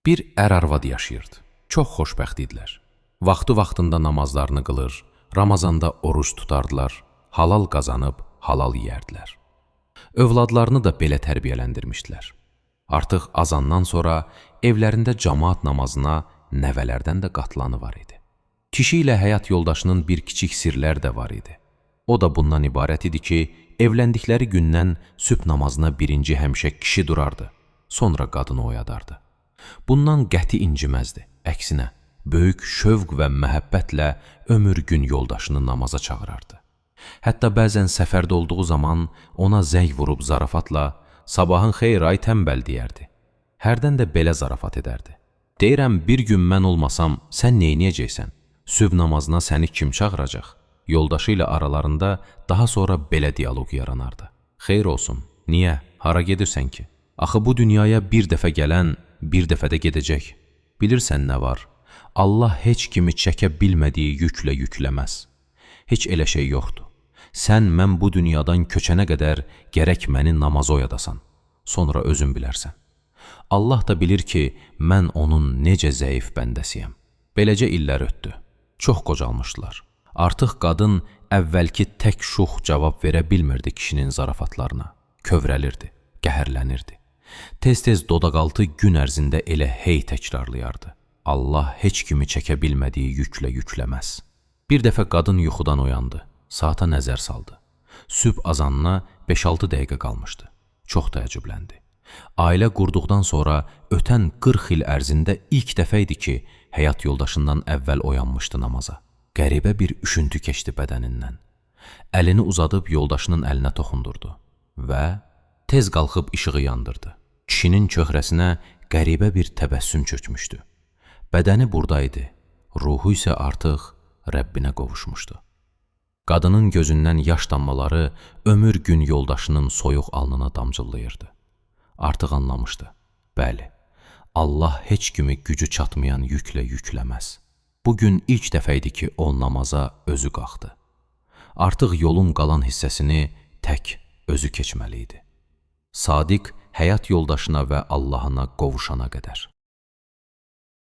Bir ər-arvad yaşayırdı. Çox xoşbəxt idilər. Vaxtı-vaxtında namazlarını qılır, Ramazanda oruç tutardılar, halal qazanıb halal yeyərdilər. Övladlarını da belə tərbiyələndirmişdilər. Artıq azandan sonra evlərində camaat namazına nəvələrdən də qatılanı var idi. Kişi ilə həyat yoldaşının bir kiçik sirlər də var idi. O da bundan ibarət idi ki, evləndikləri gündən sübh namazına birinci həmişə kişi durardı, sonra qadını oyadardı. Bundan qəti inciməzdi. Əksinə, böyük şövq və məhəbbətlə ömür gün yoldaşını namaza çağırardı. Hətta bəzən səfərdə olduğu zaman ona zəng vurub zarafatla "Sabahın xeyir ay tənbəl" deyərdi. Hərdən də belə zarafat edərdi. "Deyirəm, bir gün mən olmasam, sən neyniyəcəksən? Sübh namazına səni kim çağıracaq?" Yoldaşı ilə aralarında daha sonra belə diyaloq yaranardı. "Xeyr olsun, niyə? Hara gedirsən ki? Axı bu dünyaya bir dəfə gələn, bir dəfə də gedəcək. Bilirsən nə var? Allah heç kimi çəkə bilmədiyi yüklə yükləməz. Heç elə şey yoxdur. Sən mən bu dünyadan köçənə qədər gərək məni namaza oyadasan. Sonra özün bilərsən. Allah da bilir ki, mən onun necə zəif bəndəsiyəm." Beləcə illər ötdü. Çox qocalmışdılar. Artıq qadın əvvəlki tək şux cavab verə bilmirdi kişinin zarafatlarına. Kövrəlirdi, qəhərlənirdi. Tez-tez dodaqaltı gün ərzində elə hey təkrarlayardı. Allah heç kimi çəkə bilmədiyi yüklə yükləməz. Bir dəfə qadın yuxudan oyandı, saata nəzər saldı. Sübh azanına 5-6 dəqiqə qalmışdı. Çox təəccübləndi. Ailə qurduqdan sonra ötən 40 il ərzində ilk dəfə idi ki, həyat yoldaşından əvvəl oyanmışdı namaza. Qəribə bir üşüntü keçdi bədənindən. Əlini uzadıb yoldaşının əlinə toxundurdu və tez qalxıb işığı yandırdı. Kişinin çöhrəsinə qəribə bir təbəssüm çökmüşdü. Bədəni buradaydı, ruhu isə artıq Rəbbinə qovuşmuşdu. Qadının gözündən yaş damlaları ömür gün yoldaşının soyuq alnına damcılayırdı. Artıq anlamışdı. Bəli, Allah heç kimi gücü çatmayan yüklə yükləməz. Bugün ilk dəfə idi ki, o namaza özü qalxdı. Artıq yolun qalan hissəsini tək özü keçməli idi. Sadiq həyat yoldaşına və Allahına qovuşana qədər.